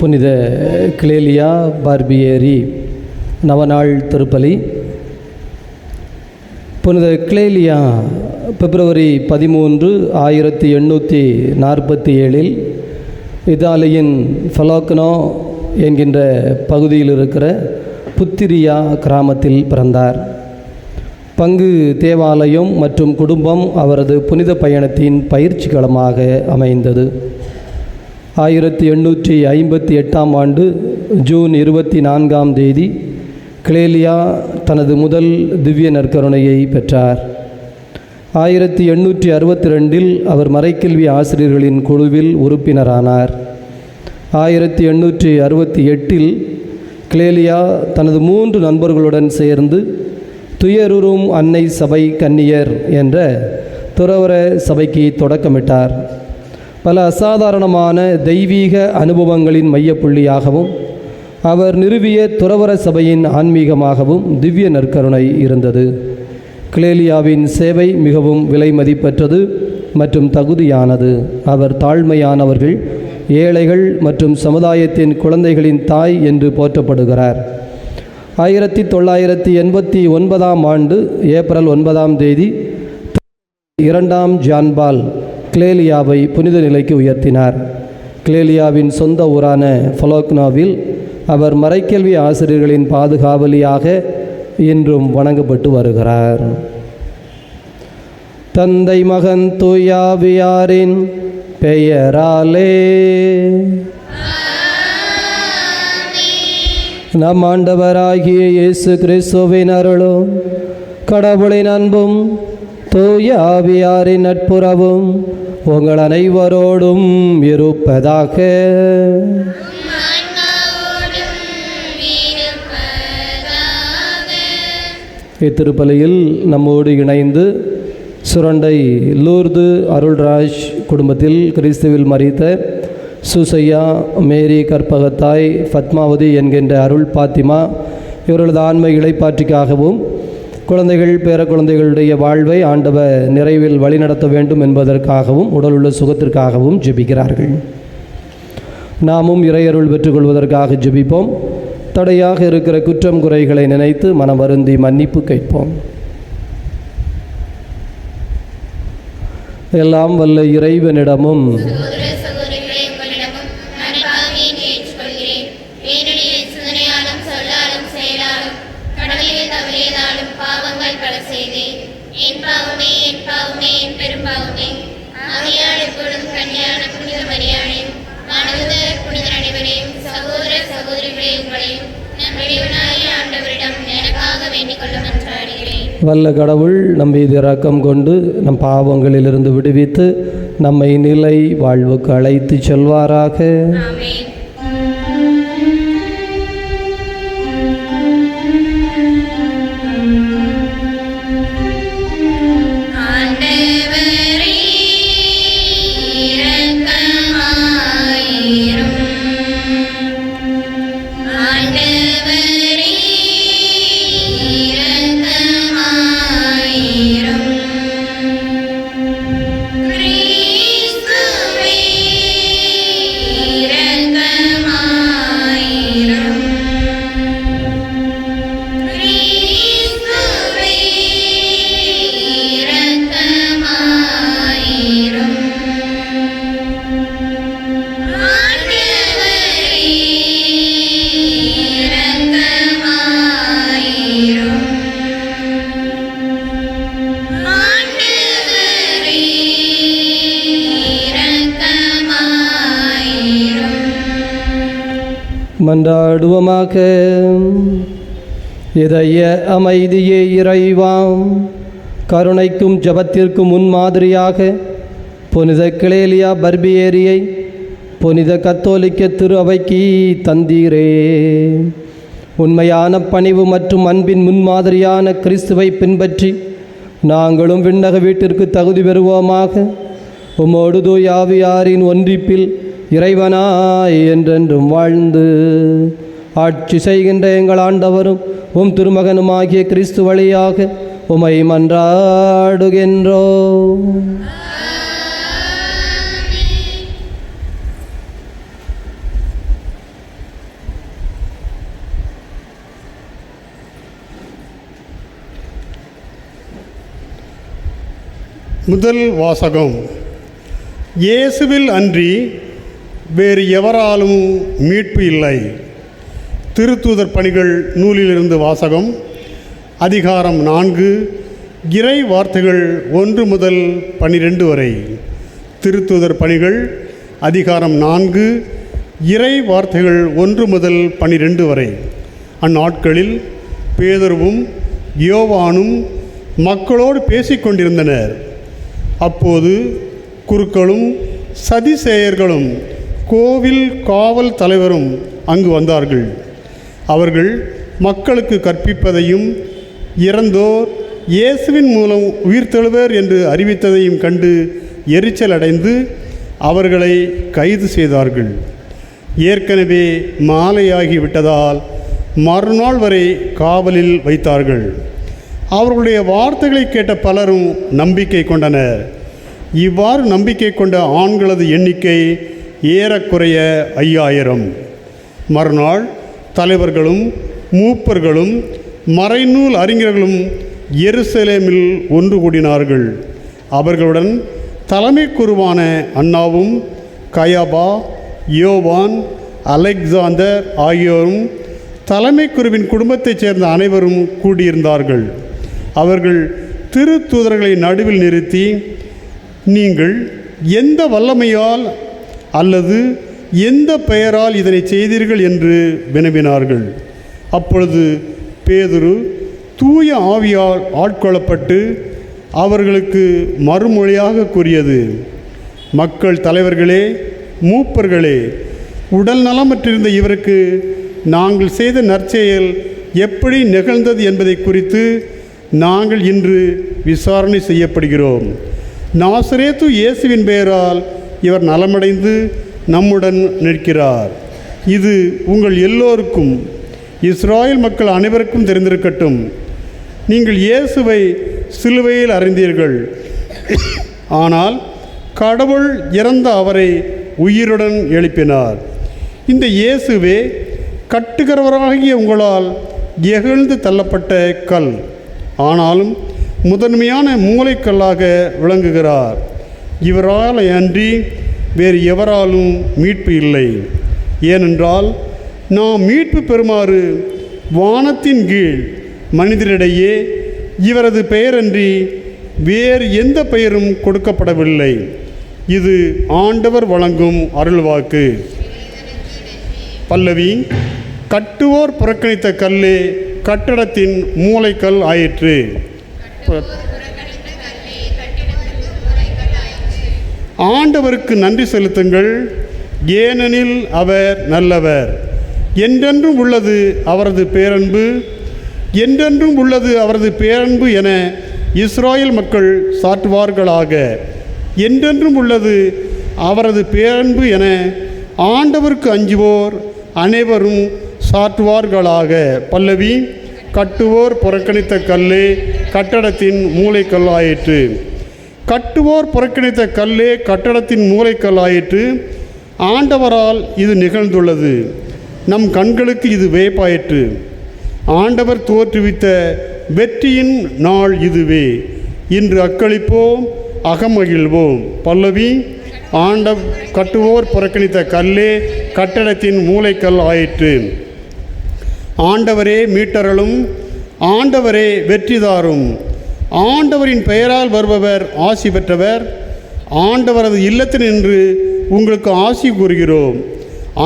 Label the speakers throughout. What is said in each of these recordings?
Speaker 1: புனித கிளேலியா பார்பியேரி நவநாள் திருப்பலி. புனித கிளேலியா பிப்ரவரி 13, 1847 இத்தாலியின் ஃபலோக்னோ என்கின்ற பகுதியில் இருக்கிற புத்திரியா கிராமத்தில் பிறந்தார். பங்கு தேவாலயம் மற்றும் குடும்பம் அவரது புனித பயணத்தின் பயிற்சி களமாக அமைந்தது. 1858ஆம் ஆண்டு ஜூன் 24ஆம் தேதி கிளேலியா தனது முதல் திவ்ய நற்கருணையை பெற்றார். 1862இல் அவர் மறைக்கல்வி ஆசிரியர்களின் குழுவில் உறுப்பினரானார். 1868இல் கிளேலியா தனது 3 நண்பர்களுடன் சேர்ந்து துயருறும் அன்னை சபை கன்னியர் என்ற துறவற சபைக்கு தொடக்கமிட்டார். பல அசாதாரணமான தெய்வீக அனுபவங்களின் மையப்புள்ளியாகவும் அவர் நிறுவிய துறவற சபையின் ஆன்மீகமாகவும் திவ்ய நற்கருணை இருந்தது. கிளேலியாவின் சேவை மிகவும் விலை மதிப்பற்றது மற்றும் தகுதியானது. அவர் தாழ்மையானவர்கள், ஏழைகள் மற்றும் சமுதாயத்தின் குழந்தைகளின் தாய் என்று போற்றப்படுகிறார். 1989ஆம் ஆண்டு ஏப்ரல் 9ஆம் தேதி 2ஆம் ஜான்பால் கிளேலியாவை புனித நிலைக்கு உயர்த்தினார். கிளேலியாவின் சொந்த ஊரான ஃபலோக்னோவில் அவர் மறைக்கல்வி ஆசிரியர்களின் பாதுகாவலியாக இன்றும் வணங்கப்பட்டு வருகிறார். தந்தை மகன் தூயாவியாரின் பெயராலே நம் ஆண்டவராகிய இயேசு கிறிஸ்துவின் அருளும் கடவுளின் அன்பும் தூய ஆவியாரின் நட்புறவும் உங்கள் அனைவரோடும் இருப்பதாக. இத்திருப்பலியில் நம்மோடு இணைந்து சுரண்டை லூர்து அருள்ராஜ் குடும்பத்தில் கிறிஸ்துவில் மரித்த சுசையா, மேரி கற்பகத்தாய், பத்மாவதி என்கின்ற அருள் பாத்திமா இவர்களது ஆன்ம இளைப்பாற்றிக்காகவும் குழந்தைகள் பேரக்குழந்தைகளுடைய வாழ்வை ஆண்டவர் நிறைவில் வழிநடத்த வேண்டும் என்பதற்காகவும் உடலுள்ள சுகத்திற்காகவும் ஜெபிக்கிறார்கள். நாமும் இறையருள் பெற்றுக்கொள்வதற்காக ஜெபிப்போம். தடையாக இருக்கிற குற்றம் குறைகளை நினைத்து மனம் வருந்தி மன்னிப்பு கேட்போம். எல்லாம் வல்ல இறைவனிடமும் வல்ல கடவுள் நம் மீது இரக்கம் கொண்டு நம் பாவங்களிலிருந்து விடுவித்து நம்மை நிலை வாழ்வுக்கு அழைத்து செல்வாராக. மன்றாடுவோமாக. இதய அமைதியே இறைவாம், கருணைக்கும் ஜபத்திற்கும் முன்மாதிரியாக புனித கிளேலியா பார்பியேரியை புனித கத்தோலிக்க திரு அவைக்கு தந்தீரே. உண்மையான பணிவு மற்றும் அன்பின் முன்மாதிரியான கிறிஸ்துவை பின்பற்றி நாங்களும் விண்ணக வீட்டிற்கு தகுதி பெறுவோமாக. உம்மோடு தூய ஆவியாரின் ஒன்றிப்பில் இறைவனாய் என்றென்றும் வாழ்ந்து ஆட்சி செய்கின்ற எங்கள் ஆண்டவரும் உம் திருமகனுமாகிய கிறிஸ்து வழியாக உமை மன்றாடுகின்றோம்.
Speaker 2: முதல் வாசகம். இயேசுவில் அன்றி வேறு எவராலும் மீட்பு இல்லை. திருத்தூதர் பணிகள் நூலிலிருந்து வாசகம். அதிகாரம் 4, இறை வார்த்தைகள் 1 முதல் 12 வரை. திருத்தூதர் பணிகள் அதிகாரம் 4, இறை வார்த்தைகள் 1 முதல் 12 வரை. அந்நாட்களில் பேதுருவும் யோவானும் மக்களோடு பேசிக்கொண்டிருந்தனர். அப்போது குருக்களும் சதிசேயர்களும் கோவில் காவல் தலைவரும் அங்கு வந்தார்கள். அவர்கள் மக்களுக்கு கற்பிப்பதையும் இறந்தோர் இயேசுவின் மூலம் உயிர்த்தெழுவர் என்று அறிவித்ததையும் கண்டு எரிச்சல் அடைந்து அவர்களை கைது செய்தார்கள். ஏற்கனவே மாலையாகிவிட்டதால் மறுநாள் வரை காவலில் வைத்தார்கள். அவர்களுடைய வார்த்தைகளை கேட்ட பலரும் நம்பிக்கை கொண்டனர். இவ்வாறு நம்பிக்கை கொண்ட ஆண்களது எண்ணிக்கை ஏறக்குறைய 5000. மறுநாள் தலைவர்களும் மூப்பர்களும் மறைநூல் அறிஞர்களும் எருசலேமில் ஒன்று கூடினார்கள். அவர்களுடன் தலைமை குருவான அன்னாவும் கயாபா, யோவான், அலெக்சாந்தர் ஆகியோரும் தலைமை குருவின் குடும்பத்தைச் சேர்ந்த அனைவரும் கூடியிருந்தார்கள். அவர்கள் திருத்தூதர்களை நடுவில் நிறுத்தி, நீங்கள் எந்த வல்லமையால் அல்லது எந்த பெயரால் இதனை செய்தீர்கள் என்று வினவினார்கள். அப்பொழுது பேதுரு தூய ஆவியால் ஆட்கொள்ளப்பட்டு அவர்களுக்கு மறுமொழியாக கூறியது, மக்கள் தலைவர்களே, மூப்பர்களே, உடல் நலமற்றிருந்த இவருக்கு நாங்கள் செய்த நற்செயல் எப்படி நிகழ்ந்தது என்பதை குறித்து நாங்கள் இன்று விசாரணை செய்யப்படுகிறோம். நாசரேத்து இயேசுவின் பெயரால் இவர் நலமடைந்து நம்முடன் நிற்கிறார். இது உங்கள் எல்லோருக்கும், இஸ்ராயேல் மக்கள் அனைவருக்கும் தெரிந்திருக்கட்டும். நீங்கள் இயேசுவை சிலுவையில் அறைந்தீர்கள். ஆனால் கடவுள் இறந்த அவரை உயிருடன் எழுப்பினார். இந்த இயேசுவே கட்டுகிறவராகிய உங்களால் எகிழ்ந்து தள்ளப்பட்ட கல், ஆனாலும் முதன்மையான மூளைக்கல்லாக விளங்குகிறார். இவரால் அன்றி வேறு எவராலும் மீட்பு இல்லை. ஏனென்றால் நாம் மீட்பு பெறுமாறு வானத்தின் கீழ் மனிதரிடையே இவரது பெயரன்றி வேறு எந்த பெயரும் கொடுக்கப்படவில்லை. இது ஆண்டவர் வழங்கும் அருள்வாக்கு. பல்லவி. கட்டுவோர் புறக்கணித்த கல்லே கட்டடத்தின் மூலைக்கல் ஆயிற்று. ஆண்டவருக்கு நன்றி செலுத்துங்கள், ஏனெனில் அவர் நல்லவர். என்றென்றும் உள்ளது அவரது பேரன்பு, என்றென்றும் உள்ளது அவரது பேரன்பு என இஸ்ராயேல் மக்கள் சாற்றுவார்களாக. என்றென்றும் உள்ளது அவரது பேரன்பு என ஆண்டவருக்கு அஞ்சுவோர் அனைவரும் சாற்றுவார்களாக. பல்லவி. கட்டுவோர் புறக்கணித்த கல்லே கட்டடத்தின் மூலைக்கல் ஆயிற்று. கட்டுவோர் புறக்கணித்த கல்லே கட்டடத்தின் மூலைக்கல் ஆயிற்று. ஆண்டவரால் இது நிகழ்ந்துள்ளது. நம் கண்களுக்கு இது வியப்பாயிற்று. ஆண்டவர் தோற்றுவித்த வெற்றியின் நாள் இதுவே. இன்று அக்களிப்போம், அகமகிழ்வோம். பல்லவி. கட்டுவோர் புறக்கணித்த கல்லே கட்டடத்தின் மூலைக்கல் ஆயிற்று. ஆண்டவரே மீட்டரலும், ஆண்டவரே வெற்றிதாரும். ஆண்டவரின் பெயரால் வருபவர் ஆசி பெற்றவர். ஆண்டவரது இல்லத்தில் நின்று உங்களுக்கு ஆசி கூறுகிறோம்.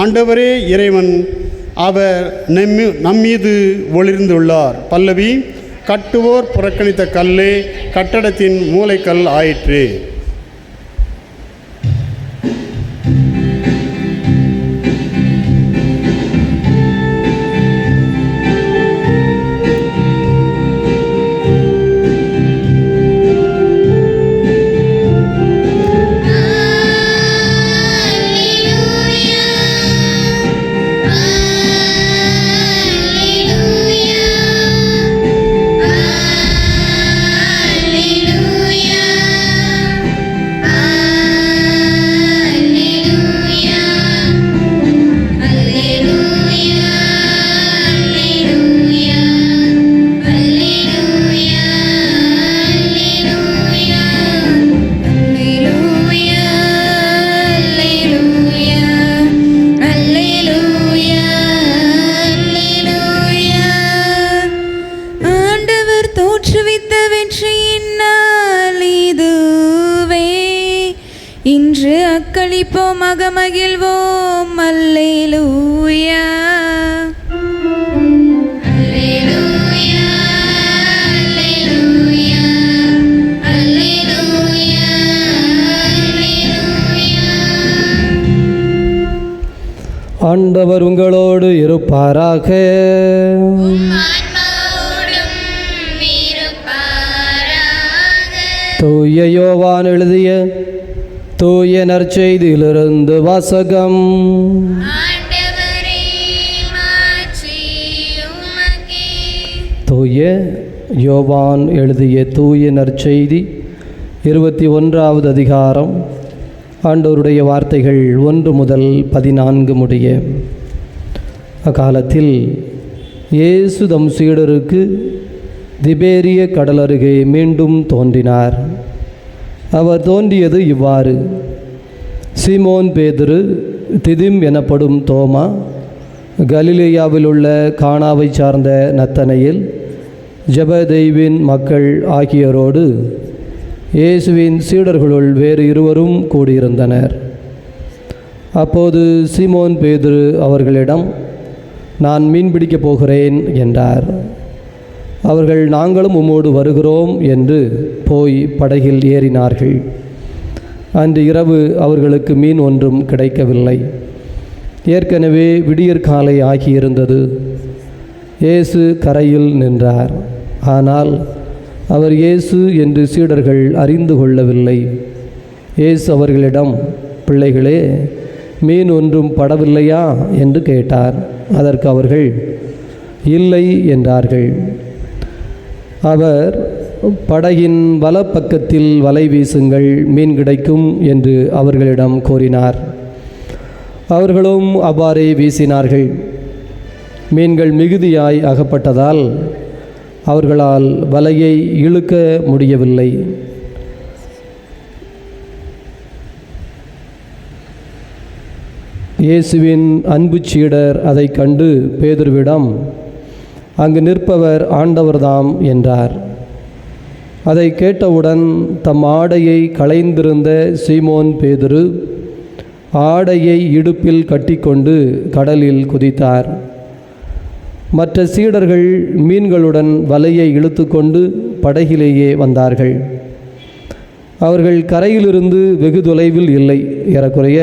Speaker 2: ஆண்டவரே இறைவன், அவர் நம்மீது ஒளிர்ந்துள்ளார். பல்லவி. கட்டுவோர் புறக்கணித்த கல்லே கட்டடத்தின் மூலைக்கல் ஆயிற்று.
Speaker 3: வாக்களிப்போமாக மகிழ்வோம். அல்லேலூயா.
Speaker 1: ஆண்டவர் உங்களோடு இருப்பாராக. தூய யோவான் எழுதிய தூய நற்செய்தியிலிருந்து வாசகம். தூய யோவான் எழுதிய தூய நற்செய்தி 21வது அதிகாரம். ஆண்டவருடைய வார்த்தைகள் 1 முதல் 14 முடிய. அக்காலத்தில் இயேசு தம் சீடருக்கு திபேரிய கடல் அருகே மீண்டும் தோன்றினார். அவர் தோன்றியது இவ்வாறு: சீமோன் பேதுரு, திதிம் எனப்படும் தோமா, கலிலேயாவில் உள்ள கானாவை சார்ந்த நத்தனையில், ஜெபதேயுவின் மக்கள் ஆகியோரோடு இயேசுவின் சீடர்களுள் வேறு இருவரும் கூடியிருந்தனர். அப்போது சீமோன் பேதுரு அவர்களிடம், நான் மீன் பிடிக்கப் போகிறேன் என்றார். அவர்கள், நாங்களும் உம்மோடு வருகிறோம் என்று போய் படகில் ஏறினார்கள். அன்று இரவு அவர்களுக்கு மீன் ஒன்றும் கிடைக்கவில்லை. ஏற்கனவே விடியற்காலை ஆகியிருந்தது. இயேசு கரையில் நின்றார். ஆனால் அவர் இயேசு என்று சீடர்கள் அறிந்து கொள்ளவில்லை. இயேசு அவர்களிடம், பிள்ளைகளே, மீன் ஒன்றும் படவில்லையா என்று கேட்டார். அதற்கு அவர்கள், இல்லை என்றார்கள். அவர், படகின் வலப்பக்கத்தில் வலை வீசுங்கள், மீன் கிடைக்கும் என்று அவர்களிடம் கூறினார். அவர்களும் அவ்வாறே வீசினார்கள். மீன்கள் மிகுதியாய் அகப்பட்டதால் அவர்களால் வலையை இழுக்க முடியவில்லை. இயேசுவின் அன்பு சீடர் அதை கண்டு பேதுருவிடம், அங்கு நிற்பவர் ஆண்டவர்தாம் என்றார். அதை கேட்டவுடன் தம் ஆடையை களைந்திருந்த சீமோன் பேதுரு ஆடையை இடுப்பில் கட்டிக்கொண்டு கடலில் குதித்தார். மற்ற சீடர்கள் மீன்களுடன் வலையை இழுத்து கொண்டு படகிலேயே வந்தார்கள். அவர்கள் கரையிலிருந்து வெகு தொலைவில் இல்லை, ஏறக்குறைய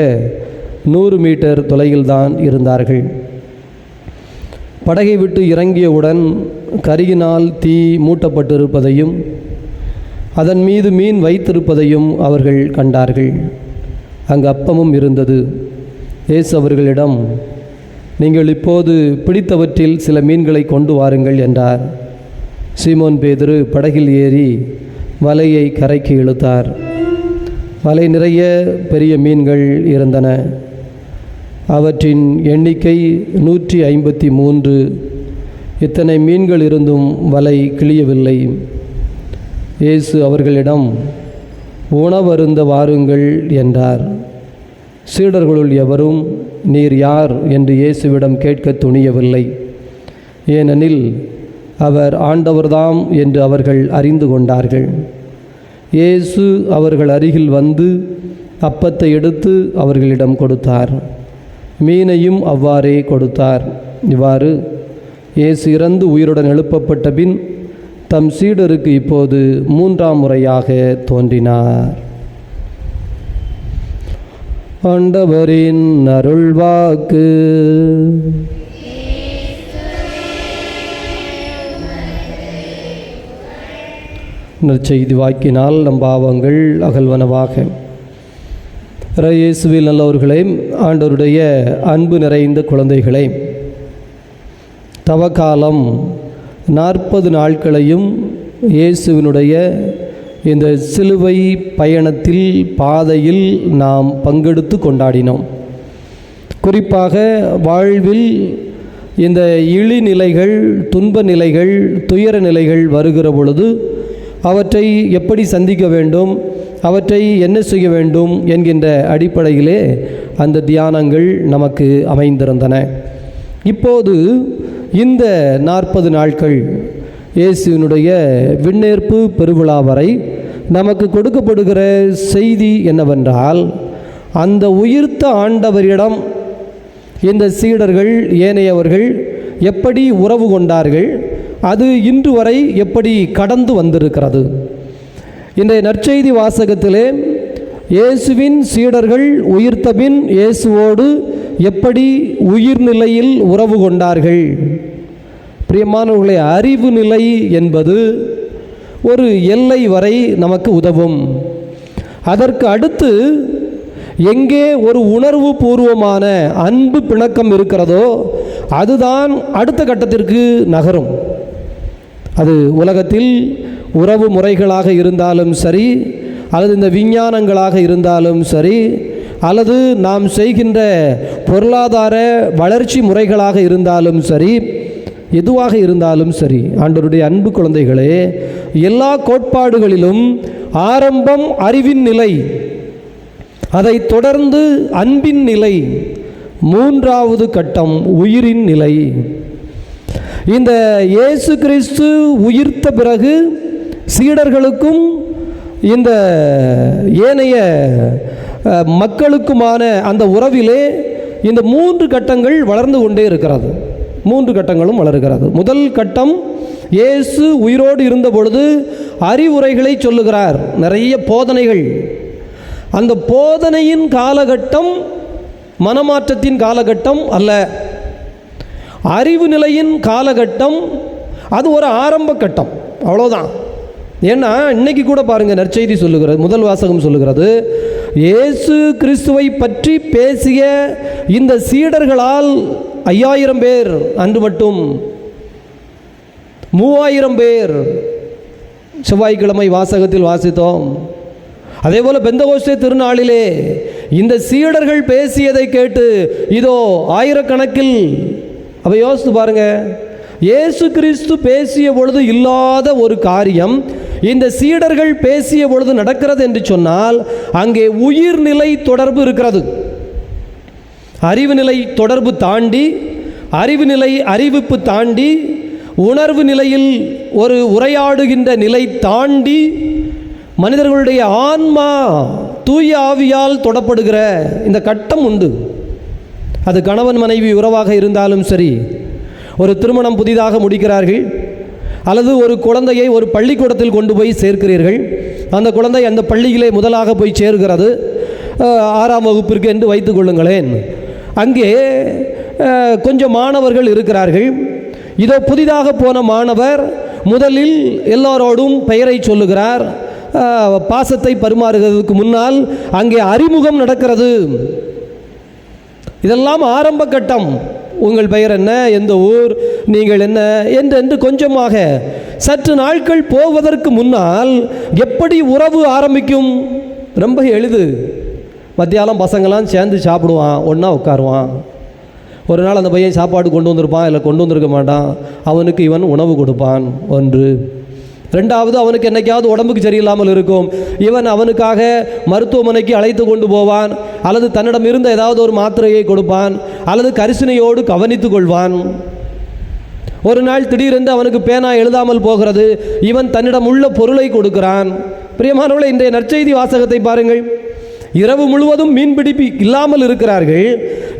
Speaker 1: 100 மீட்டர் தொலைவில்தான் இருந்தார்கள். படகை விட்டு இறங்கியவுடன் கரியினால் தீ மூட்டப்பட்டிருப்பதையும் அதன் மீது மீன் வைத்திருப்பதையும் அவர்கள் கண்டார்கள். அங்கு அப்பமும் இருந்தது. இயேசு அவர்களிடம், நீங்கள் இப்போது பிடித்தவற்றில் சில மீன்களை கொண்டு வாருங்கள் என்றார். சீமோன் பேதுரு படகில் ஏறி வலையை கரைக்கு இழுத்தார். வலை நிறைய பெரிய மீன்கள் இருந்தன. அவற்றின் எண்ணிக்கை 153. இத்தனை மீன்கள் இருந்தும் வலை கிழியவில்லை. இயேசு அவர்களிடம், உணவருந்த வாருங்கள் என்றார். சீடர்களுள் எவரும், நீர் யார் என்று இயேசுவிடம் கேட்க துணியவில்லை. ஏனெனில் அவர் ஆண்டவர்தாம் என்று அவர்கள் அறிந்து கொண்டார்கள். இயேசு அவர்கள் அருகில் வந்து அப்பத்தை எடுத்து அவர்களிடம் கொடுத்தார். மீனையும் அவ்வாறே கொடுத்தார். இவ்வாறு இயேசு இறந்து உயிருடன் எழுப்பப்பட்ட பின் தம் சீடருக்கு இப்போது 3ஆம் முறையாக தோன்றினார். ஆண்டவரின் அருள்வாக்கு. நற்செய்தி வாக்கினால் நம் பாவங்கள் அகல்வனவாக. இயேசுவில் நல்லவர்களே, ஆண்டவருடைய அன்பு நிறைந்த குழந்தைகளே, தவக்காலம் 40 நாட்களையும் இயேசுவினுடைய இந்த சிலுவை பயணத்தில் பாதையில் நாம் பங்கெடுத்து கொண்டாடினோம். குறிப்பாக வாழ்வில் இந்த இழிநிலைகள், துன்ப நிலைகள், துயர நிலைகள் வருகிற பொழுது அவற்றை எப்படி சந்திக்க வேண்டும், அவற்றை என்ன செய்ய வேண்டும் என்கின்ற அடிப்படையிலே அந்த தியானங்கள் நமக்கு அமைந்திருந்தன. இப்போது இந்த 40 நாட்கள் இயேசுவினுடைய விண்ணேற்பு பெருவிழா வரை நமக்கு கொடுக்கப்படுகிற செய்தி என்னவென்றால், அந்த உயிர்த்த ஆண்டவரிடம் இந்த சீடர்கள் ஏனையவர்கள் எப்படி உறவு கொண்டார்கள், அது இன்று வரை எப்படி கடந்து வந்திருக்கிறது. இந்த நற்செய்தி வாசகத்திலே இயேசுவின் சீடர்கள் உயிர்த்தபின் இயேசுவோடு எப்படி உயிர்நிலையில் உறவு கொண்டார்கள். பிரியமானவர்களே, அறிவு நிலை என்பது ஒரு எல்லை வரை நமக்கு உதவும். அதற்கு அடுத்து எங்கே ஒரு உணர்வு பூர்வமான அன்பு பிணக்கம் இருக்கிறதோ அதுதான் அடுத்த கட்டத்திற்கு நகரும். அது உலகத்தில் உறவு முறைகளாக இருந்தாலும் சரி, அல்லது இந்த விஞ்ஞானங்களாக இருந்தாலும் சரி, அல்லது நாம் செய்கின்ற பொருளாதார வளர்ச்சி முறைகளாக இருந்தாலும் சரி, எதுவாக இருந்தாலும் சரி, ஆண்டவருடைய அன்பு குழந்தைகளே, எல்லா கோட்பாடுகளிலும் ஆரம்பம் அறிவின் நிலை, அதை தொடர்ந்து அன்பின் நிலை, மூன்றாவது கட்டம் உயிரின் நிலை. இந்த இயேசு கிறிஸ்து உயிர்த்த பிறகு சீடர்களுக்கும் இந்த ஏனைய மக்களுக்குமான அந்த உறவிலே இந்த 3 கட்டங்கள் வளர்ந்து கொண்டே இருக்கிறது. 3 கட்டங்களும் வளர்கிறது. முதல் கட்டம், இயேசு உயிரோடு இருந்த பொழுது அறிவுரைகளை சொல்லுகிறார், நிறைய போதனைகள். அந்த போதனையின் காலகட்டம் மனமாற்றத்தின் காலகட்டம் அல்ல, அறிவு நிலையின் காலகட்டம். அது ஒரு ஆரம்ப கட்டம், அவ்வளோதான். ஏன்னா இன்னைக்கு கூட பாருங்கள், நற்செய்தி சொல்லுகிறது, முதல் வாசகம் சொல்லுகிறது, இயேசு கிறிஸ்துவை பற்றி பேசிய இந்த சீடர்களால் 5000 பேர், அன்று மட்டும் 3000 பேர் செவ்வாய்க்கிழமை வாசகத்தில் வாசித்தோம். அதே போல பெந்தகோஸ்தே திருநாளிலே இந்த சீடர்கள் பேசியதை கேட்டு இதோ ஆயிரக்கணக்கில். அப்போ யோசித்து பாருங்க, இயேசு கிறிஸ்து பேசிய பொழுது இல்லாத ஒரு காரியம் இந்த சீடர்கள் பேசிய பொழுது நடக்கிறது என்று சொன்னால் அங்கே உயிர்நிலை தொடர்பு இருக்கிறது. அறிவு நிலை தொடர்பு தாண்டி, அறிவு நிலை அறிவிப்பு தாண்டி, உணர்வு நிலையில் ஒரு உரையாடுகின்ற நிலை தாண்டி, மனிதர்களுடைய ஆன்மா தூய ஆவியால் தொடப்படுகிற இந்த கட்டம் உண்டு. அது கணவன் மனைவி உறவாக இருந்தாலும் சரி, ஒரு திருமணம் புதிதாக முடிக்கிறார்கள், அல்லது ஒரு குழந்தையை ஒரு பள்ளிக்கூடத்தில் கொண்டு போய் சேர்க்கிறீர்கள், அந்த குழந்தை அந்த பள்ளியிலே முதலாக போய் சேர்கிறது, 6ஆம் வகுப்பிற்கு என்று வைத்துக் கொள்ளுங்களேன். அங்கே கொஞ்சம் மாணவர்கள் இருக்கிறார்கள். இதோ புதிதாக போன மாணவர் முதலில் எல்லோரோடும் பெயரை சொல்லுகிறார். பாசத்தை பரிமாறுவதற்கு முன்னால் அங்கே அறிமுகம் நடக்கிறது. இதெல்லாம் ஆரம்ப கட்டம். உங்கள் பெயர் என்ன, எந்த ஊர், நீங்கள் என்ன என்று கொஞ்சமாக சற்று நாட்கள் போவதற்கு முன்னால் எப்படி உறவு ஆரம்பிக்கும்? ரொம்ப எளிது. மத்தியானம் பசங்களாம் சேர்ந்து சாப்பிடுவான், ஒன்றா உட்காருவான். ஒரு நாள் அந்த பையன் சாப்பாடு கொண்டு வந்திருப்பான், இல்லை கொண்டு வந்திருக்க மாட்டான். அவனுக்கு இவன் உணவு கொடுப்பான். ஒன்று. ரெண்டாவது, அவனுக்கு என்னைக்காவது உடம்புக்கு சரியில்லாமல் இருக்கும், இவன் அவனுக்காக மருத்துவமனைக்கு அழைத்து கொண்டு போவான், அல்லது தன்னிடம் இருந்த ஏதாவது ஒரு மாத்திரையை கொடுப்பான், அல்லது கரிசனையோடு கவனித்து கொள்வான். ஒரு நாள் திடீரென்று அவனுக்கு பேனா எழுதாமல் போகிறது, இவன் தன்னிடம் உள்ள பொருளை கொடுக்கிறான். பிரியமானவர்களே, இன்றைய நற்செய்தி வாசகத்தை பாருங்கள். இரவு முழுவதும் மீன்பிடிப்பு இல்லாமல் இருக்கிறார்கள்.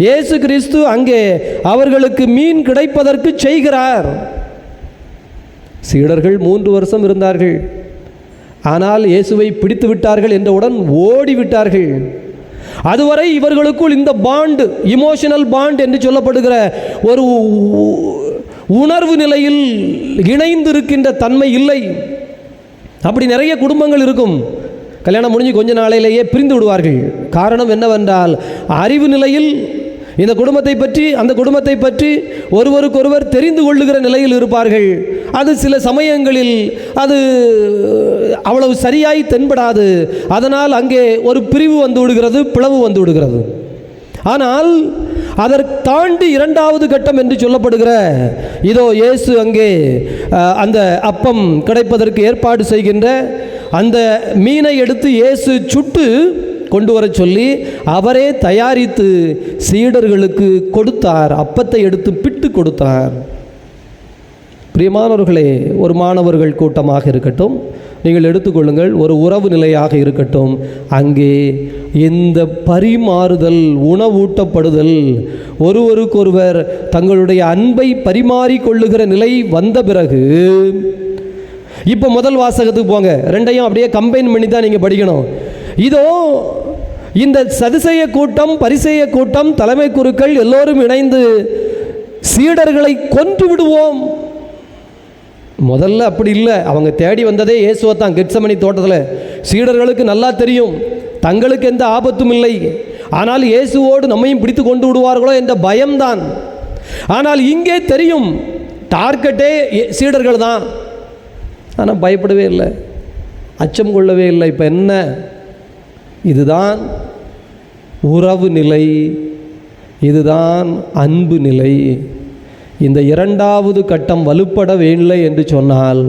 Speaker 1: இயேசு கிறிஸ்து அங்கே அவர்களுக்கு மீன் கிடைப்பதற்கு செய்கிறார். சீடர்கள் 3 வருஷம் இருந்தார்கள். ஆனால் இயேசுவை பிடித்து விட்டார்கள் என்றவுடன் ஓடிவிட்டார்கள். அதுவரை இவர்களுக்குள் இந்த பாண்ட், இமோஷனல் பாண்ட் என்று சொல்லப்படுகிற ஒரு உணர்வு நிலையில் இணைந்திருக்கின்ற தன்மை இல்லை. அப்படி நிறைய குடும்பங்கள் இருக்கும், கல்யாணம் முடிஞ்சு கொஞ்ச நாளையிலேயே பிரிந்து விடுவார்கள். காரணம் என்னவென்றால், அறிவு நிலையில் இந்த குடும்பத்தை பற்றி அந்த குடும்பத்தை பற்றி ஒருவருக்கொருவர் தெரிந்து கொள்ளுகிற நிலையில் இருப்பார்கள். அது சில சமயங்களில் அது அவ்வளவு சரியாய் தென்படாது. அதனால் அங்கே ஒரு பிரிவு வந்து விடுகிறது, பிளவு வந்து விடுகிறது. ஆனால் அதற்கு தாண்டி 2வது கட்டம் என்று சொல்லப்படுகிற இதோ இயேசு அங்கே அந்த அப்பம் கிடைப்பதற்கு ஏற்பாடு செய்கின்ற அந்த மீனை எடுத்து இயேசு சுட்டு கொண்டு வர சொல்லி அவரே தயாரித்து சீடர்களுக்கு கொடுத்தார். அப்பத்தை எடுத்து பிட்டு கொடுத்தார். பிரியமானவர்களே, ஒரு மாணவர்கள் கூட்டமாக இருக்கட்டும், நீங்கள் எடுத்துக்கொள்ளுங்கள், ஒரு உறவு நிலையாக இருக்கட்டும். அங்கே இந்த பரிமாறுதல், உணவூட்டப்படுதல், ஒருவருக்கொருவர் தங்களுடைய அன்பை பரிமாறிக்கொள்ளுகிற நிலை வந்த பிறகு, இப்போ முதல் வாசகத்துக்கு போங்க, ரெண்டையும் அப்படியே கம்பைன் பண்ணி தான் நீங்கள் படிக்கணும். இதோ இந்த சதுசேய கூட்டம், பரிசேய கூட்டம், தலைமை குருக்கள் எல்லோரும் இணைந்து சீடர்களை கொன்று விடுவோம். முதல்ல அப்படி இல்லை, அவங்க தேடி வந்ததே இயேசுவை தான். கெத்சமனி தோட்டத்தில் சீடர்களுக்கு நல்லா தெரியும் தங்களுக்கு எந்த ஆபத்தும் இல்லை, ஆனால் இயேசுவோடு நம்மையும் பிடித்து கொண்டு விடுவார்களோ என்ற பயம்தான். ஆனால் இங்கே தெரியும் டார்கெட்டே சீடர்கள் தான். ஆனால் பயப்படவே இல்லை, அச்சம் கொள்ளவே இல்லை. இப்போ என்ன? இதுதான் உறவு நிலை, இதுதான் அன்பு நிலை. இந்த இரண்டாவது கட்டம் வலுப்படவில்லை என்று சொன்னால்,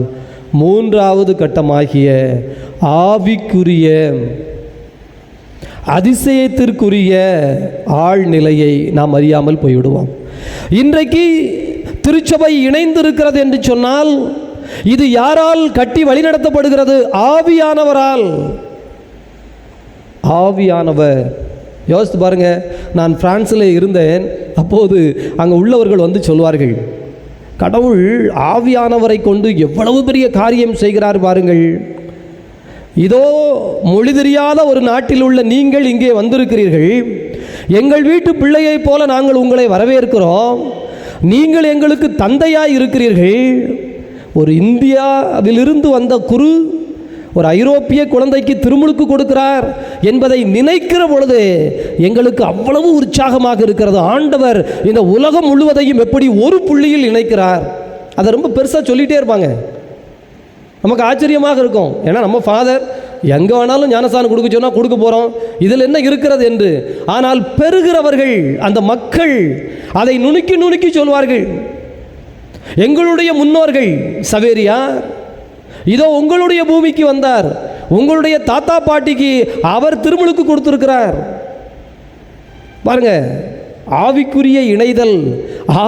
Speaker 1: மூன்றாவது கட்டமாகிய ஆவிக்குரிய அதிசயத்திற்குரிய ஆழ்நிலையை நாம் அறியாமல் போய்விடுவோம். இன்றைக்கு திருச்சபை இணைந்திருக்கிறது என்று சொன்னால், இது யாரால் கட்டி வழிநடத்தப்படுகிறது? ஆவியானவரால். ஆவியானவர். யோசித்து பாருங்க, நான் பிரான்ஸில் இருந்தேன். அப்போது அங்கே உள்ளவர்கள் வந்து சொல்வார்கள், கடவுள் ஆவியானவரை கொண்டு எவ்வளவு பெரிய காரியம் செய்கிறார் பாருங்கள். இதோ மொழி தெரியாத ஒரு நாட்டில் உள்ள நீங்கள் இங்கே வந்திருக்கிறீர்கள். எங்கள் வீட்டு பிள்ளையைப் போல நாங்கள் உங்களை வரவேற்கிறோம். நீங்கள் எங்களுக்கு தந்தையாய் இருக்கிறீர்கள். ஒரு இந்தியாவிலிருந்து வந்த குரு ஒரு ஐரோப்பிய குழந்தைக்கு திருமுழுக்கு கொடுக்கிறார் என்பதை நினைக்கிற பொழுது எங்களுக்கு அவ்வளவு உற்சாகமாக இருக்கிறது. ஆண்டவர் இந்த உலகம் முழுவதையும் எப்படி ஒரு புள்ளியில் இணைக்கிறார். அதை ரொம்ப பெருசாக சொல்லிகிட்டே இருப்பாங்க. நமக்கு ஆச்சரியமாக இருக்கும். ஏன்னா நம்ம ஃபாதர் எங்கே வேணாலும் ஞானஸ்தானம் கொடுக்க சொன்னால் கொடுக்க போகிறோம், இதில் என்ன இருக்கிறது என்று. ஆனால் பெறுகிறவர்கள், அந்த மக்கள் அதை நுணுக்கி நுணுக்கி சொல்வார்கள். எங்களுடைய முன்னோர்கள் சவேரியார் இதோ உங்களுடைய பூமிக்கு வந்தார், உங்களுடைய தாத்தா பாட்டிக்கு அவர் திருமுழுக்கு கொடுத்திருக்கிறார். பாருங்க, ஆவிக்குரிய இணைதல்,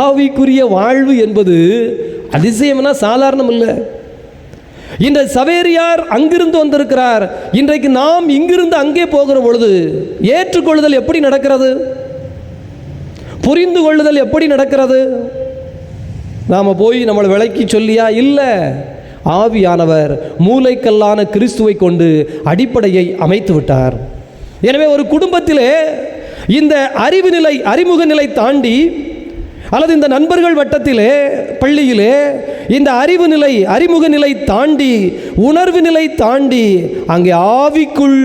Speaker 1: ஆவிக்குரிய வாழ்வு என்பது அதிசயம்னா சாதாரணம் இல்லை. இந்த சவேரியார் அங்கிருந்து வந்திருக்கிறார். இன்றைக்கு நாம் இங்கிருந்து அங்கே போகிற பொழுது ஏற்றுக்கொள்ளுதல் எப்படி நடக்கிறது? புரிந்து கொள்ளுதல் எப்படி நடக்கிறது? நாம் போய் நம்மளை விலைக்கு சொல்லியா? இல்லை. ஆவியானவர் மூளைக்கல்லான கிறிஸ்துவை கொண்டு அடிப்படையை அமைத்து விட்டார். எனவே ஒரு குடும்பத்திலே இந்த அறிவு நிலை, அறிமுக நிலை தாண்டி, அல்லது இந்த நண்பர்கள் வட்டத்திலே, பள்ளியிலே இந்த அறிவு நிலை, அறிமுக நிலை தாண்டி, உணர்வு நிலை தாண்டி அங்கே ஆவிக்குள்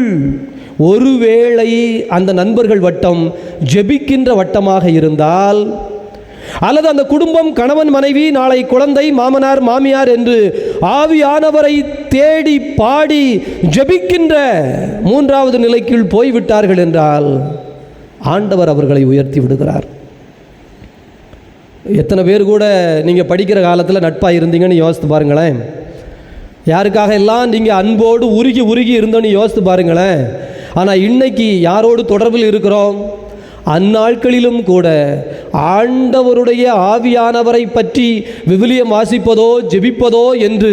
Speaker 1: ஒருவேளை அந்த நண்பர்கள் வட்டம் ஜெபிக்கின்ற வட்டமாக இருந்தால், அல்லது அந்த குடும்பம் கணவன் மனைவி, நாளை குழந்தை, மாமனார் மாமியார் என்று ஆவியானவரை தேடி பாடி ஜெபிக்கின்ற மூன்றாவது நிலைக்குள் போய்விட்டார்கள் என்றால் ஆண்டவர் அவர்களை உயர்த்தி விடுகிறார். எத்தனை பேர் கூட நீங்கள் படிக்கிற காலத்தில் நட்பாக இருந்தீங்கன்னு யோசித்து பாருங்களேன். யாருக்காக எல்லாம் நீங்கள் அன்போடு உருகி உருகி இருந்தோன்னு யோசித்து பாருங்களேன். ஆனால் இன்னைக்கு யாரோடு தொடர்பில் இருக்கிறோம்? அந்நாட்களிலும் கூட ஆண்டவருடைய ஆவியானவரை பற்றி விவிலியம் வாசிப்பதோ ஜெபிப்பதோ என்று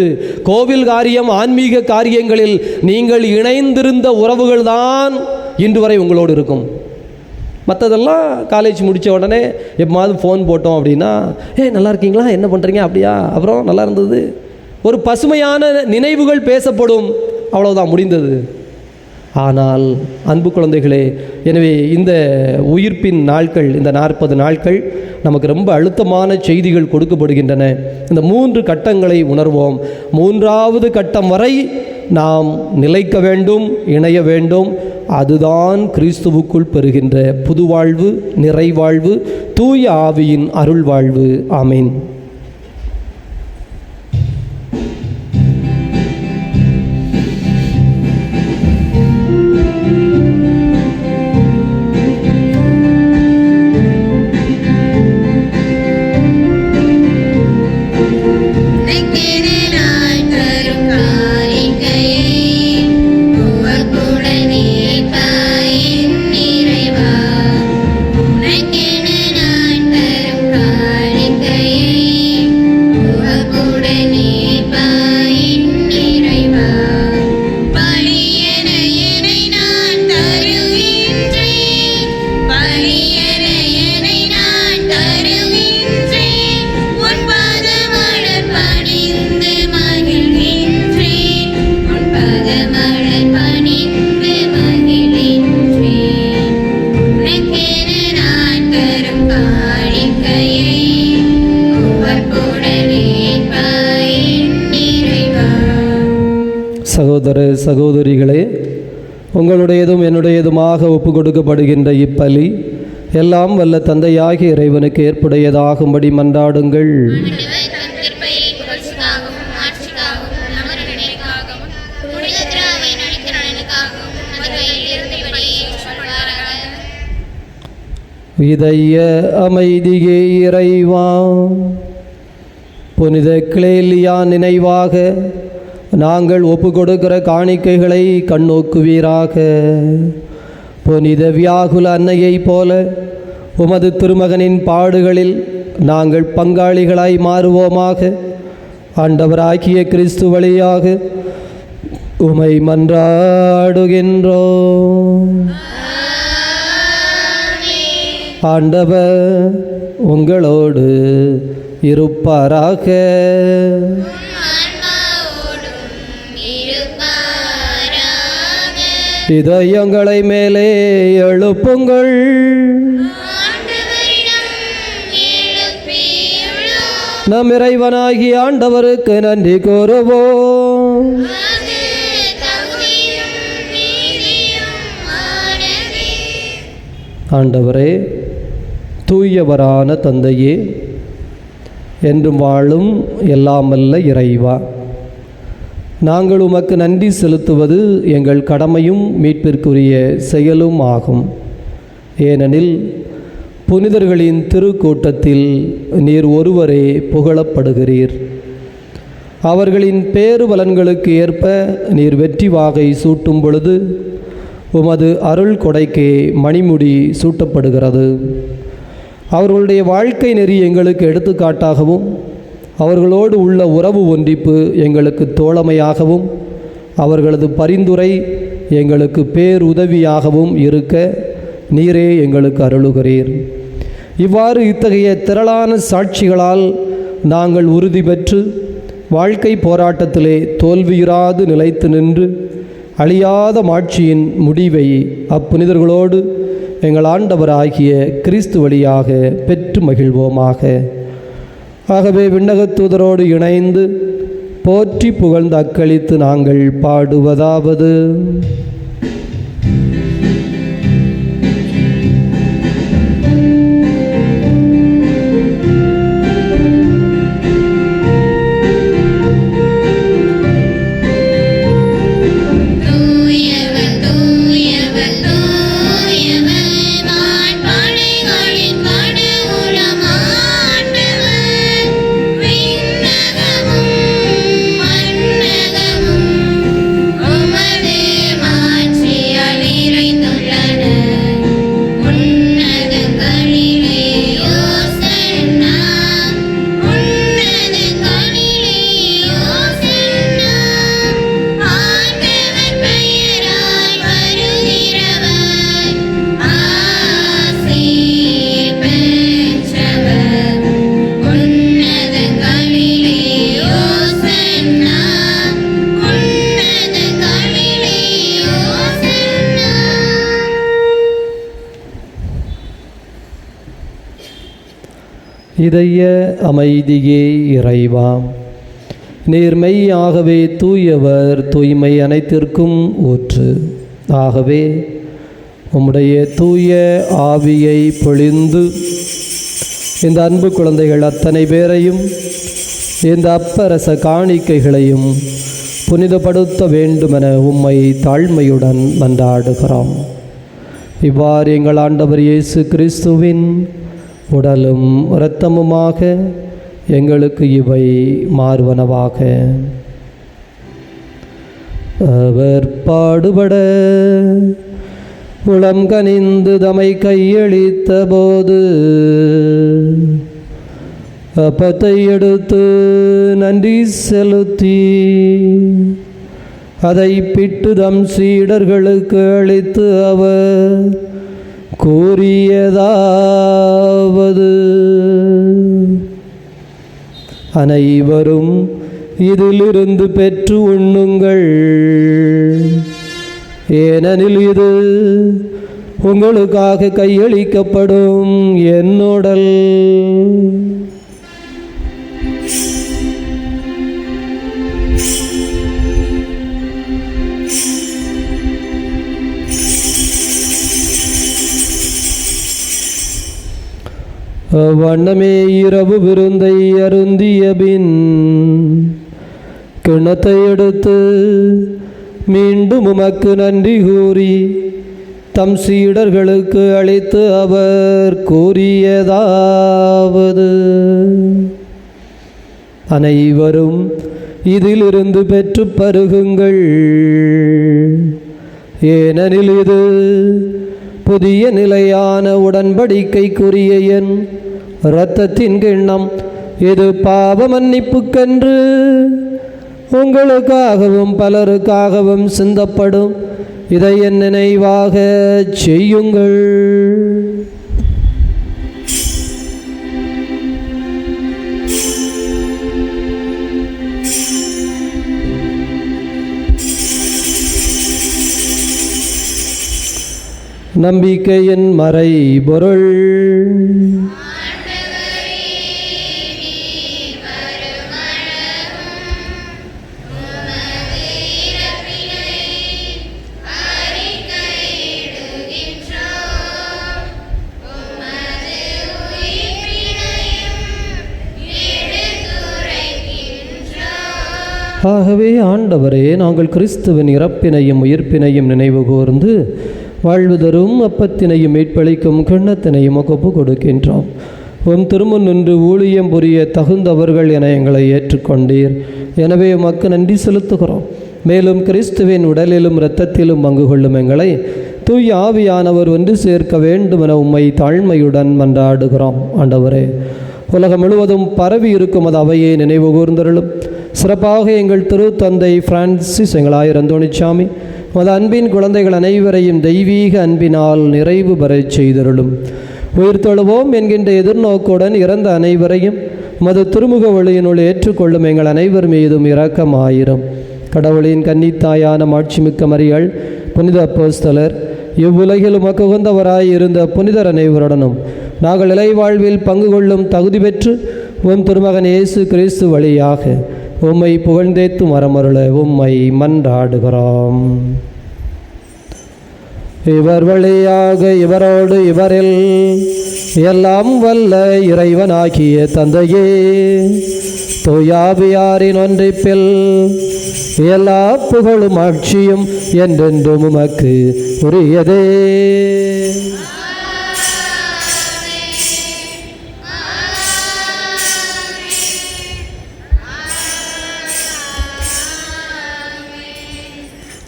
Speaker 1: கோவில் காரியம், ஆன்மீக காரியங்களில் நீங்கள் இணைந்திருந்த உறவுகள் தான் இன்று வரை உங்களோடு இருக்கும். மற்றதெல்லாம் காலேஜ் முடித்த உடனே எப்போது ஃபோன் போட்டோம் அப்படின்னா, நல்லா இருக்கீங்களா, என்ன பண்ணுறீங்க, அப்படியா, அப்புறம் நல்லா இருந்தது, ஒரு பசுமையான நினைவுகள் பேசப்படும், அவ்வளவுதான், முடிந்தது. ஆனால் அன்பு குழந்தைகளே, எனவே இந்த உயிர்ப்பின் நாட்கள், இந்த 40 நாட்கள் நமக்கு ரொம்ப அழுத்தமான செய்திகள் கொடுக்கப்படுகின்றன. இந்த 3 கட்டங்களை உணர்வோம். 3வது கட்டம் வரை நாம் நிலைக்க வேண்டும், இணைய வேண்டும். அதுதான் கிறிஸ்துவுக்குள் பெறுகின்ற புதுவாழ்வு, நிறைவாழ்வு, தூய ஆவியின் அருள்வாழ்வு. ஆமீன்.
Speaker 4: உனக்கென நான் தரும் காணிக்கையை
Speaker 1: சகோதரிகளே, உங்களுடையதும் என்னுடையதுமாக ஒப்பு கொடுக்கப்படுகின்ற இப்பலி எல்லாம் வல்ல தந்தையாகிய இறைவனுக்கு ஏற்புடையதாகும்படி மன்றாடுங்கள். இதய அமைதியே இறைவா, புனித கிளேலியா நினைவாக நாங்கள் ஒப்பு கொடுக்கிற காணிக்கைகளை கண்ணோக்குவீராக. புனித வியாகுல அன்னையைப் போல உமது திருமகனின் பாடுகளில் நாங்கள் பங்காளிகளாய் மாறுவோமாக. ஆண்டவராகிய கிறிஸ்து வழியாக உமை மன்றாடுகின்றோம். ஆண்டவர் உங்களோடு இருப்பாராக. இதயங்களை மேலே எழுப்புங்கள். நம் இறைவனாகிய ஆண்டவருக்கு நன்றி கூறுவோம். ஆண்டவரே, தூயவரான தந்தையே, என்றும் வாழும் எல்லாமல்ல இறைவா, நாங்கள் உமக்கு நன்றி செலுத்துவது எங்கள் கடமையும் மீட்பிற்குரிய செயலும் ஆகும். ஏனெனில் புனிதர்களின் திருக்கூட்டத்தில் நீர் ஒருவரே புகழப்படுகிறீர். அவர்களின் பேருபலன்களுக்கு ஏற்ப நீர் வெற்றி வாகை சூட்டும் பொழுது உமது அருள் கொடைக்கே மணிமுடி சூட்டப்படுகிறது. அவர்களுடைய வாழ்க்கை நெறி எங்களுக்கு எடுத்துக்காட்டாகவும் அவர்களோடு உள்ள உறவு ஒன்றிப்பு எங்களுக்கு தோழமையாகவும் அவர்களது பரிந்துரை எங்களுக்கு பேருதவியாகவும் இருக்க நீரே எங்களுக்கு அருளுகிறீர். இவ்வாறு இத்தகைய திரளான சாட்சிகளால் நாங்கள் உறுதி பெற்று வாழ்க்கை போராட்டத்திலே தோல்வியுறாது நிலைத்து நின்று அழியாத மாட்சியின் முடிவை அப்புனிதர்களோடு எங்கள் ஆண்டவராகிய கிறிஸ்து வழியாக பெற்று மகிழ்வோமாக. ஆகவே விண்ணகத் தூதரோடு இணைந்து போற்றி புகழ்ந்து அக்களித்து நாங்கள் பாடுவதாவது: இதய அமைதியே இறைவா, நீர் மெய்யாகவே தூயவர், தூய்மை அனைத்திற்கும் ஊற்று. ஆகவே உம்முடைய தூய ஆவியை பொழிந்து இந்த அன்பு குழந்தைகள் அத்தனை பேரையும் இந்த அப்பரச காணிக்கைகளையும் புனிதப்படுத்த வேண்டுமென உம்மை தாழ்மையுடன் மன்றாடுகிறோம். இவ்வாறு எங்கள் ஆண்டவர் இயேசு கிறிஸ்துவின் உடலும் இரத்தமுமாக எங்களுக்கு இவை மாறுவனவாக. அவர் பாடுபட உளம் கனிந்து தமை கையளித்த போது அப்பத்தை எடுத்து நன்றி செலுத்தி அதை பிட்டு தம் சீடர்களுக்கு அளித்து அவர் கூறியதாவது: அனைவரும் இதிலிருந்து பெற்று உண்ணுங்கள், ஏனெனில் இது உங்களுக்காக கையளிக்கப்படும் என் உடல். அவ்வண்ணமே இரவு விருந்தை அருந்திய பின் கிண்ணத்தை எடுத்து மீண்டும் உமக்கு நன்றி கூறி தம் சீடர்களுக்கு அளித்து அவர் கூறியதாவது: அனைவரும் இதிலிருந்து பெற்று பருகுங்கள், ஏனெனில் இது புதிய நிலையான உடன்படிக்கைக்குரிய என் இரத்தத்தின் கிண்ணம். இது பாவ மன்னிப்புக்கென்று உங்களுக்காகவும் பலருக்காகவும் சிந்தப்படும். இதை என் நினைவாக செய்யுங்கள். நம்பிக்கையின் மறைபொருள். ஆகவே ஆண்டவரே, நாங்கள் கிறிஸ்துவின் இறப்பினையும் உயிர்ப்பினையும் நினைவு கூர்ந்து வாழ்வு தரும் அப்பத்தினையும் மீட்பளிக்கும் கிண்ணத்தினையும் ஒப்பு கொடுக்கின்றோம். உம் திருமுன் நின்று ஊழியம் புரிய தகுந்தவர்கள் என எங்களை ஏற்றுக்கொண்டீர். எனவே உமக்கு நன்றி செலுத்துகிறோம். மேலும் கிறிஸ்துவின் உடலிலும் இரத்தத்திலும் பங்கு கொள்ளும் எங்களை தூய் ஆவியானவர் ஒன்று சேர்க்க வேண்டுமென உம்மை தாழ்மையுடன் மன்றாடுகிறோம். ஆண்டவரே, உலகம் முழுவதும் பரவி இருக்கும் அது அவையை நினைவு கூர்ந்தருளும். சிறப்பாக எங்கள் திருத்தந்தை பிரான்சிஸ் எங்களாயிரம் அந்தோணிச்சாமி மது அன்பின் குழந்தைகள் அனைவரையும் தெய்வீக அன்பினால் நிறைவு பெறச் செய்தருளும். உயிர்த்தெழுவோம் என்கின்ற எதிர்நோக்குடன் இறந்த அனைவரையும் மது திருமுக ஒளியினுள் ஏற்றுக்கொள்ளும் எங்கள் அனைவர் மீதும் இரக்கமாயிரும். கடவுளின் கன்னித்தாயான மாட்சிமிக்க மரியாள், புனித அப்போஸ்தலர், இவ்வுலகில் உமக்கு உகந்தவராய் இருந்த புனிதர் அனைவருடனும் நாங்கள் இலைவாழ்வில் பங்கு கொள்ளும் தகுதி பெற்று உம் திருமகன் இயேசு கிறிஸ்து வழியாக உம்மை புகழ்ந்தேத்து மரமருள உம்மை மன்றாடுகிறோம். இவர் வழியாக இவரோடு இவரில் எல்லாம் வல்ல இறைவனாகிய தந்தையே, தூயாவியாரின் ஒன்றிப்பில் எல்லா புகழும் ஆட்சியும் என்றென்றும் உமக்கு உரியதே.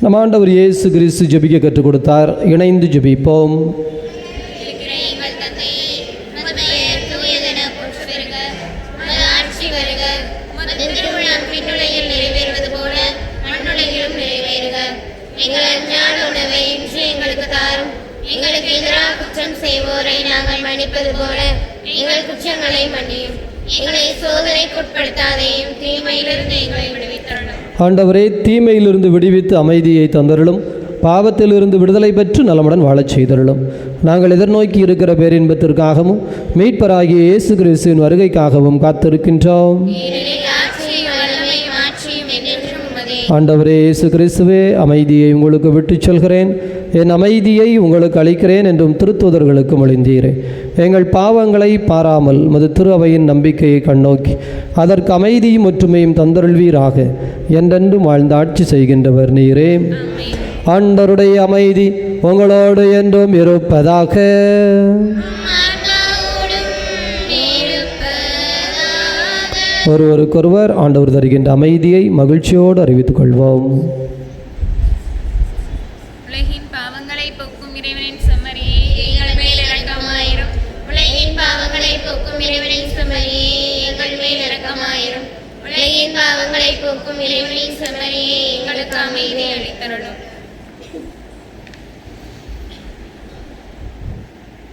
Speaker 1: நம் ஆண்டவர் இயேசு கிறிஸ்து ஜெபிக்க கற்றுக் கொடுத்தார். இணைந்து ஜெபிப்போம்.
Speaker 4: எங்களுக்கு எதிராக குற்றம் செய்வோரை நாங்கள் மன்னிப்பது போல எங்கள் குற்றங்களை மன்னியும். எங்களை சோதனைக்குட்படுத்தாதையும் தீமையிலிருந்து எங்களை விடுவித்தருளும்.
Speaker 1: ஆண்டவரே, தீமையிலிருந்து விடுவித்து அமைதியை தந்தருளும். பாவத்திலிருந்து விடுதலை பெற்று நலமுடன் வாழச் செய்தருளும். நாங்கள் எதிர்நோக்கி இருக்கிற பேரின்பத்திற்காகவும் மீட்பராகிய இயேசு கிறிஸ்துவின் வருகைக்காகவும் காத்திருக்கின்றோம். ஆண்டவரே இயேசு கிறிஸ்துவே, அமைதியை உங்களுக்கு விட்டுச் சொல்கிறேன், என் அமைதியை உங்களுக்கு அளிக்கிறேன் என்றும் திருத்தூதர்களுக்கு மொழிந்தீரே. எங்கள் பாவங்களை பாராமல் மது திரு அவையின் நம்பிக்கையை கண்ணோக்கி அதற்கு அமைதியும் ஒற்றுமையும் தந்தருள்வீராக. என்றென்றும் வாழ்ந்து ஆட்சி செய்கின்றவர் நீரே. ஆண்டவருடைய அமைதி உங்களோடு என்றும் இருப்பதாக. ஒருவருக்கொருவர் ஆண்டவர் தருகின்ற அமைதியை மகிழ்ச்சியோடு அறிவித்துக் கொள்வோம்.
Speaker 3: உலகின் பாவங்களை போக்கும் இறைவனின் செம்மறியே, எங்கள் மேல் இரக்கமாயிரும்.
Speaker 4: உலகின் பாவங்களை போக்கும் இறைவனின் செம்மறியே, எங்கள் மேல் இரக்கமாயிரும். உலகின் பாவங்களை போக்கும் இறைவனின் செம்மறியே, எங்களுக்கு அமைதி அளித்தருளும்.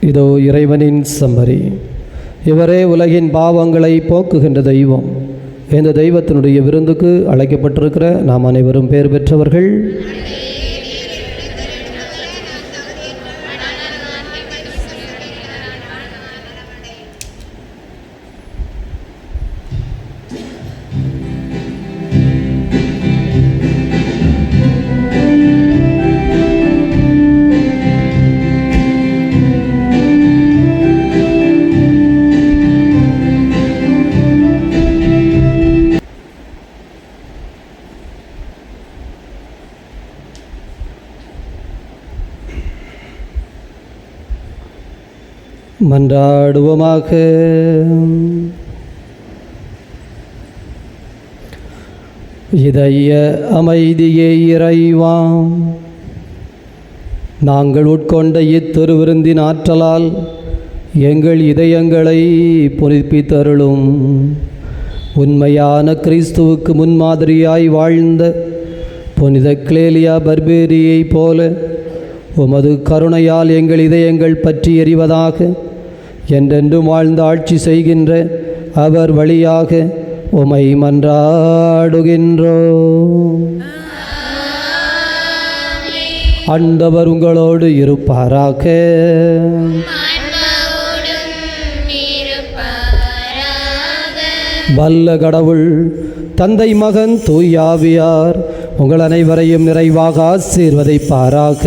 Speaker 1: இதோ இறைவனின் செம்மறி, இவரே உலகின் பாவங்களை போக்குகின்ற தெய்வம். இந்த தெய்வத்தினுடைய விருந்துக்கு அழைக்கப்பட்டிருக்கிற நாம் அனைவரும் பேர் பெற்றவர்கள். மன்றாடுவோமாக. இதய அமைதியே இறைவா, நாங்கள் உட்கொண்ட இத்திருவிருந்தின் ஆற்றலால் எங்கள் இதயங்களை புதுப்பித்தருளும். உண்மையான கிறிஸ்துவுக்கு முன்மாதிரியாய் வாழ்ந்த புனித கிளேலியா பர்பேரியைப் போல உமது கருணையால் எங்கள் இதயங்கள் பற்றி எறிவதாக. என்றென்றும் வாழ்ந்து ஆட்சி செய்கின்ற அவர் வழியாக உமை மன்றாடுகின்றோம். ஆண்டவர் உங்களோடு இருப்பாராக. வல்ல கடவுள் தந்தை, மகன், தூயாவியார் உங்கள் அனைவரையும் நிறைவாக ஆசீர்வதிப்பாராக.